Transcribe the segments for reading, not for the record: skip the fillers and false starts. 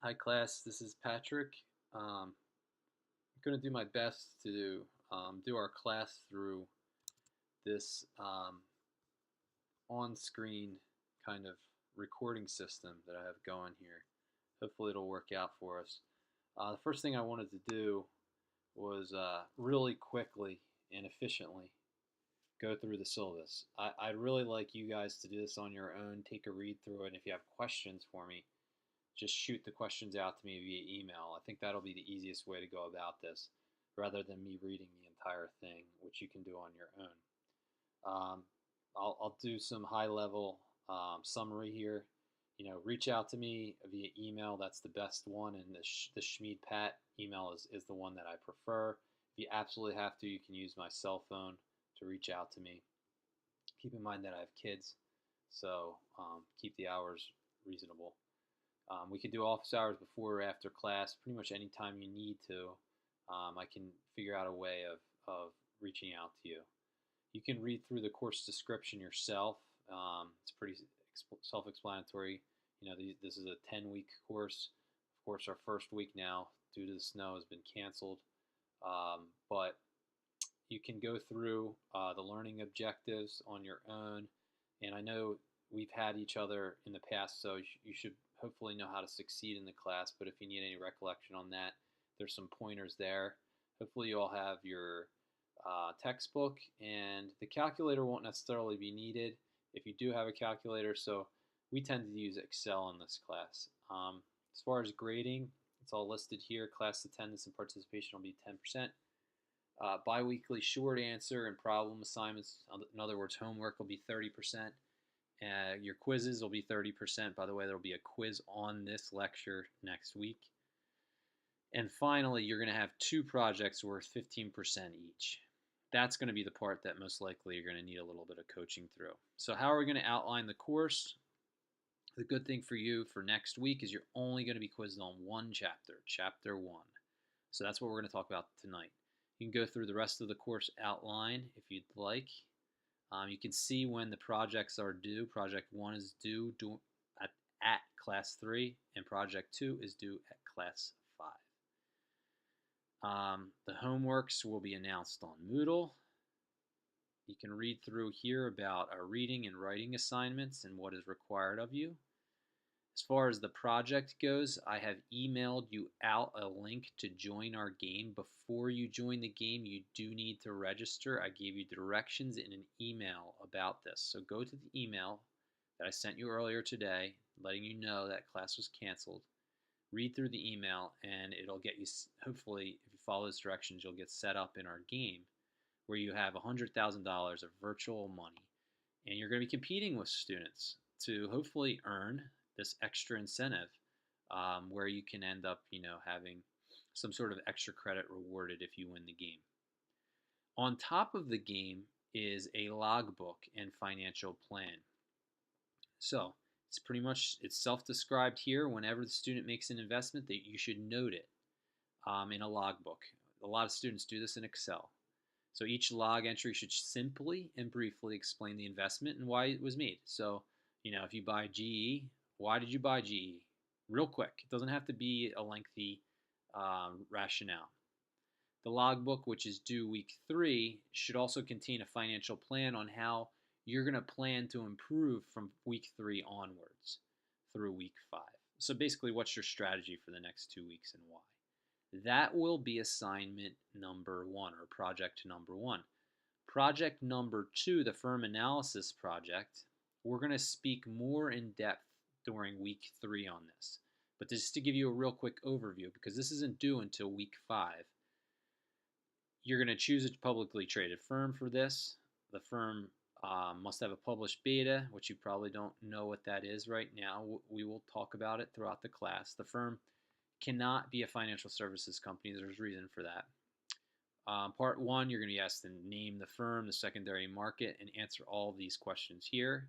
Hi class, this is Patrick. I'm going to do my best to do our class through this on-screen kind of recording system that I have going here. Hopefully it'll work out for us. The first thing I wanted to do was really quickly and efficiently go through the syllabus. I'd really like you guys to do this on your own, take a read through it, and if you have questions for me, just shoot the questions out to me via email. I think that'll be the easiest way to go about this rather than me reading the entire thing, which you can do on your own. I'll do some high level summary here. Reach out to me via email. That's the best one, and the Schmied Pat email is the one that I prefer. If you absolutely have to, you can use my cell phone to reach out to me. Keep in mind that I have kids, so keep the hours reasonable. We can do office hours before or after class, pretty much any time you need to. I can figure out a way of reaching out to you. You can read through the course description yourself. It's pretty self-explanatory. This is a 10-week course. Of course, our first week now, due to the snow, has been canceled. But you can go through the learning objectives on your own. And I know we've had each other in the past, so you should hopefully know how to succeed in the class. But if you need any recollection on that, there's some pointers there. Hopefully you all have your textbook, and the calculator won't necessarily be needed if you do have a calculator, so we tend to use Excel in this class. As far as grading, it's all listed here. Class attendance and participation will be 10%. Bi-weekly short answer and problem assignments, in other words, homework, will be 30%. Your quizzes will be 30%. By the way, there will be a quiz on this lecture next week. And finally, you're going to have 2 projects worth 15% each. That's going to be the part that most likely you're going to need a little bit of coaching through. So how are we going to outline the course? The good thing for you for next week is you're only going to be quizzed on one chapter, chapter 1. So that's what we're going to talk about tonight. You can go through the rest of the course outline if you'd like. You can see when the projects are due. Project 1 is due at class 3, and project 2 is due at class 5. The homeworks will be announced on Moodle. You can read through here about our reading and writing assignments and what is required of you. As far as the project goes, I have emailed you out a link to join our game. Before you join the game, you do need to register. I gave you directions in an email about this. So go to the email that I sent you earlier today, letting you know that class was canceled. Read through the email, and it'll get you, hopefully, if you follow those directions, you'll get set up in our game where you have $100,000 of virtual money. And you're going to be competing with students to hopefully earn this extra incentive where you can end up, having some sort of extra credit rewarded if you win the game. On top of the game is a logbook and financial plan. So it's self-described here. Whenever the student makes an investment, that you should note it in a logbook. A lot of students do this in Excel. So each log entry should simply and briefly explain the investment and why it was made. So, if you buy GE, why did you buy GE? Real quick. It doesn't have to be a lengthy rationale. The logbook, which is due week 3, should also contain a financial plan on how you're going to plan to improve from week 3 onwards through week 5. So basically, what's your strategy for the next 2 weeks and why? That will be assignment number 1 or project number 1. Project number 2, the firm analysis project, we're going to speak more in depth during week 3 on this. But just to give you a real quick overview, because this isn't due until week 5, you're going to choose a publicly traded firm for this. The firm must have a published beta, which you probably don't know what that is right now. We will talk about it throughout the class. The firm cannot be a financial services company. There's a reason for that. Part 1, you're going to be asked to name the firm, the secondary market, and answer all of these questions here.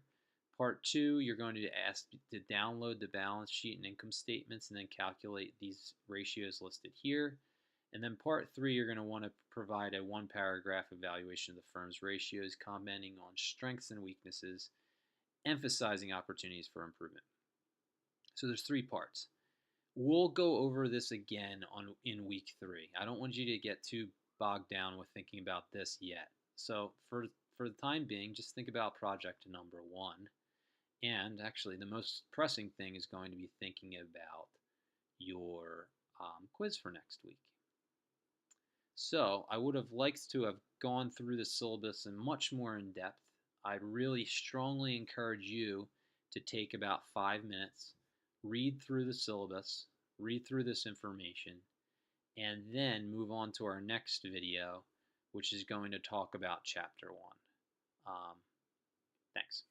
Part 2, you're going to be asked to download the balance sheet and income statements and then calculate these ratios listed here. And then part 3, you're going to want to provide a 1-paragraph evaluation of the firm's ratios, commenting on strengths and weaknesses, emphasizing opportunities for improvement. So there's 3 parts. We'll go over this again in week 3. I don't want you to get too bogged down with thinking about this yet. So for the time being, just think about project number 1. And actually, the most pressing thing is going to be thinking about your quiz for next week. So I would have liked to have gone through the syllabus in much more in depth. I'd really strongly encourage you to take about 5 minutes, read through the syllabus, read through this information, and then move on to our next video, which is going to talk about Chapter 1. Thanks.